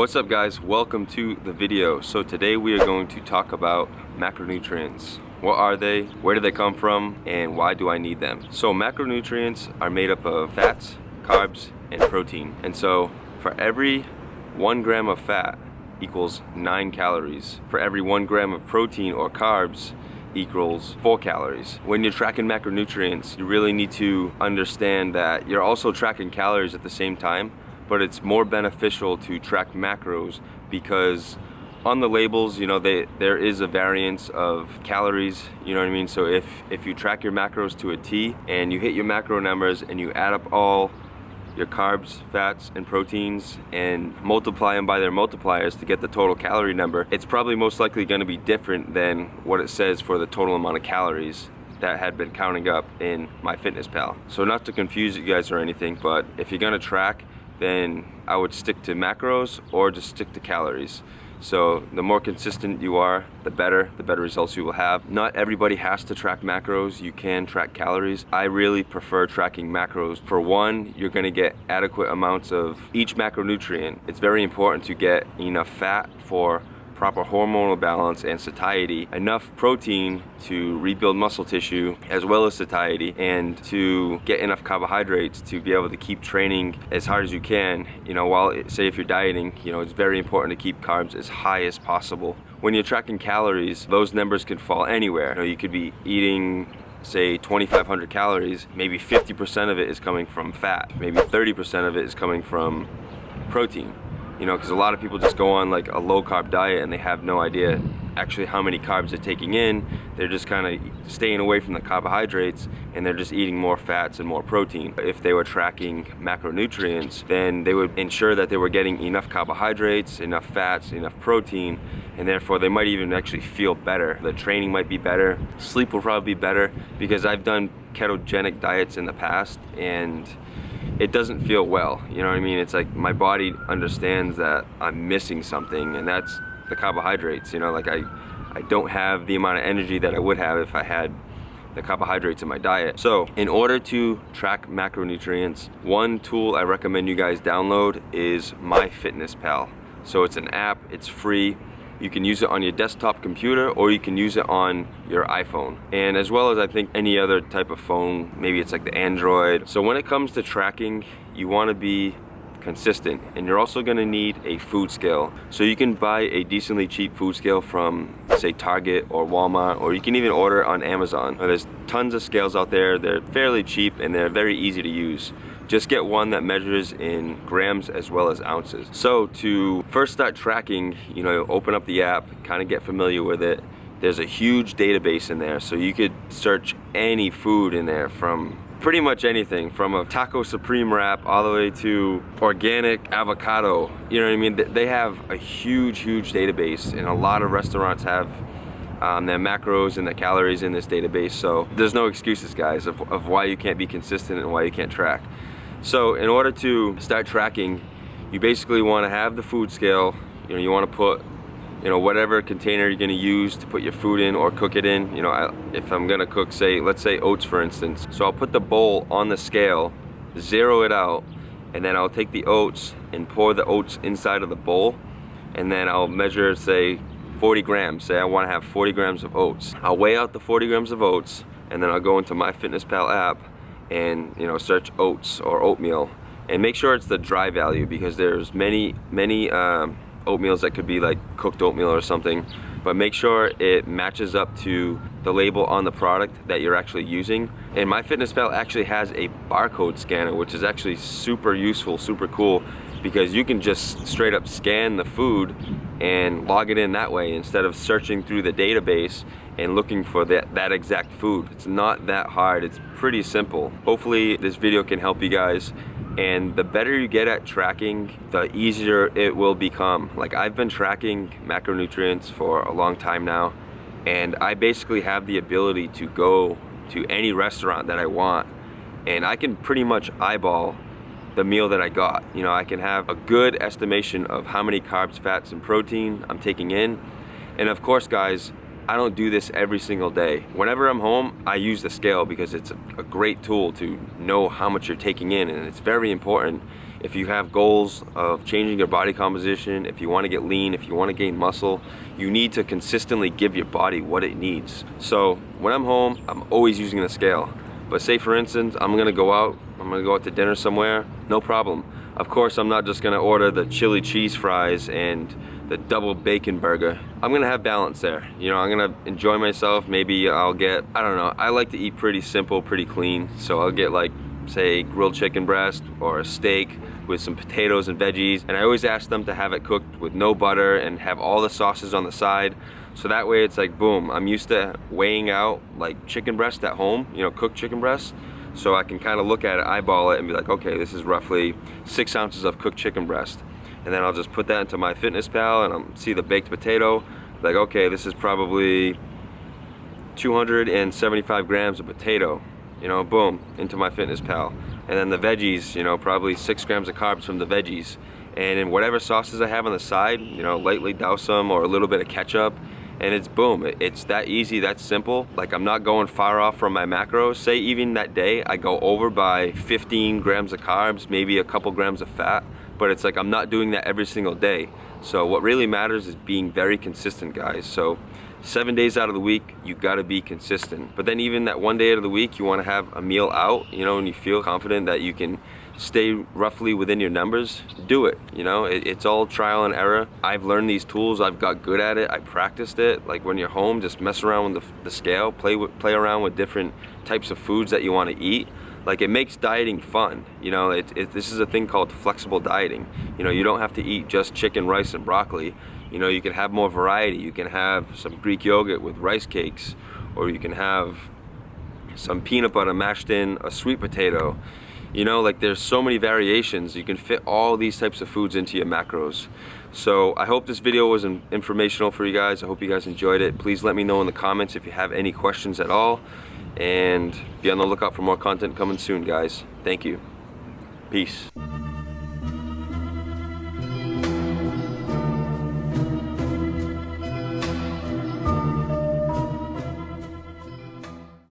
What's up guys, welcome to the video. So today we are going to talk about macronutrients. What are they, where do they come from, and why do I need them? So macronutrients are made up of fats, carbs, and protein. And so for every 1 gram of fat equals 9 calories. For every 1 gram of protein or carbs equals 4 calories. When you're tracking macronutrients, you really need to understand that you're also tracking calories at the same time, but it's more beneficial to track macros because on the labels, you know, there is a variance of calories, you know what I mean? So if you track your macros to a T and you hit your macro numbers and you add up all your carbs, fats, and proteins and multiply them by their multipliers to get the total calorie number, it's probably most likely going to be different than what it says for the total amount of calories that had been counting up in MyFitnessPal. So not to confuse you guys or anything, but if you're going to track, then I would stick to macros or just stick to calories. So the more consistent you are, the better results you will have. Not everybody has to track macros. You can track calories. I really prefer tracking macros. For one, you're gonna get adequate amounts of each macronutrient. It's very important to get enough fat for proper hormonal balance and satiety, enough protein to rebuild muscle tissue as well as satiety, and to get enough carbohydrates to be able to keep training as hard as you can. You know, while say if you're dieting, you know, it's very important to keep carbs as high as possible. When you're tracking calories, those numbers can fall anywhere. You know, you could be eating say 2,500 calories, maybe 50% of it is coming from fat, maybe 30% of it is coming from protein. You know, because a lot of people just go on like a low carb diet and they have no idea actually how many carbs they're taking in. They're just kind of staying away from the carbohydrates and they're just eating more fats and more protein. If they were tracking macronutrients, then they would ensure that they were getting enough carbohydrates, enough fats, enough protein, and therefore they might even actually feel better. The training might be better, sleep will probably be better, because I've done ketogenic diets in the past and it doesn't feel well, you know what I mean? It's like my body understands that I'm missing something, and that's the carbohydrates. You know, like I don't have the amount of energy that I would have if I had the carbohydrates in my diet. So in order to track macronutrients, one tool I recommend you guys download is MyFitnessPal. So it's an app, it's free. You can use it on your desktop computer or you can use it on your iPhone. And as well as I think any other type of phone, maybe it's like the Android. So when it comes to tracking, you want to be consistent, and you're also going to need a food scale. So you can buy a decently cheap food scale from say Target or Walmart, or you can even order it on Amazon. There's tons of scales out there. They're fairly cheap and they're very easy to use. Just get one that measures in grams as well as ounces. So to first start tracking, you know, open up the app, kind of get familiar with it. There's a huge database in there, so you could search any food in there, from pretty much anything, from a taco supreme wrap all the way to organic avocado. You know what I mean? They have a huge database, and a lot of restaurants have their macros and their calories in this database. So there's no excuses, guys, of why you can't be consistent and why you can't track. So in order to start tracking, you basically want to have the food scale. You know, you want to put, you know, whatever container you're going to use to put your food in or cook it in. You know, if I'm going to cook, say, let's say oats, for instance. So I'll put the bowl on the scale, zero it out, and then I'll take the oats and pour the oats inside of the bowl, and then I'll measure, say, 40 grams. Say I want to have 40 grams of oats. I'll weigh out the 40 grams of oats, and then I'll go into MyFitnessPal app and, you know, search oats or oatmeal, and make sure it's the dry value, because there's many oatmeals that could be like cooked oatmeal or something, but make sure it matches up to the label on the product that you're actually using. And MyFitnessPal actually has a barcode scanner, which is actually super useful, super cool, because you can just straight up scan the food and log it in that way instead of searching through the database and looking for that exact food. It's not that hard, it's pretty simple. Hopefully this video can help you guys, and the better you get at tracking, the easier it will become. Like, I've been tracking macronutrients for a long time now, and I basically have the ability to go to any restaurant that I want, and I can pretty much eyeball the meal that I got. You know, I can have a good estimation of how many carbs, fats, and protein I'm taking in. And of course, guys, I don't do this every single day. Whenever I'm home, I use the scale because it's a great tool to know how much you're taking in, and it's very important if you have goals of changing your body composition, if you want to get lean, if you want to gain muscle, you need to consistently give your body what it needs. So when I'm home, I'm always using the scale. But say for instance, I'm gonna go out to dinner somewhere, no problem. Of course, I'm not just gonna order the chili cheese fries and the double bacon burger. I'm gonna have balance there. You know, I'm gonna enjoy myself. Maybe I'll get, I don't know, I like to eat pretty simple, pretty clean. So I'll get like, say, grilled chicken breast or a steak with some potatoes and veggies. And I always ask them to have it cooked with no butter and have all the sauces on the side. So that way it's like, boom, I'm used to weighing out like chicken breast at home, you know, cooked chicken breast. So I can kind of look at it, eyeball it, and be like, okay, this is roughly 6 ounces of cooked chicken breast. And then I'll just put that into my Fitness Pal and I'll see the baked potato. Like, okay, this is probably 275 grams of potato. You know, boom, into my Fitness Pal. And then the veggies, you know, probably 6 grams of carbs from the veggies. And in whatever sauces I have on the side, you know, lightly douse them or a little bit of ketchup. And it's boom, it's that easy, that simple. Like, I'm not going far off from my macros. Say even that day I go over by 15 grams of carbs, maybe a couple grams of fat, but it's like I'm not doing that every single day. So what really matters is being very consistent, guys. So 7 days out of the week, you gotta be consistent. But then even that one day out of the week, you wanna have a meal out, you know, and you feel confident that you can stay roughly within your numbers, do it. You know, it's all trial and error. I've learned these tools, I've got good at it, I practiced it. Like when you're home, just mess around with the scale, play around with different types of foods that you wanna eat. Like, it makes dieting fun. You know, this is a thing called flexible dieting. You know, you don't have to eat just chicken, rice, and broccoli. You know, you can have more variety. You can have some Greek yogurt with rice cakes, or you can have some peanut butter mashed in a sweet potato. You know, like, there's so many variations. You can fit all these types of foods into your macros. So I hope this video was informational for you guys. I hope you guys enjoyed it. Please let me know in the comments if you have any questions at all. And be on the lookout for more content coming soon, guys. Thank you. Peace.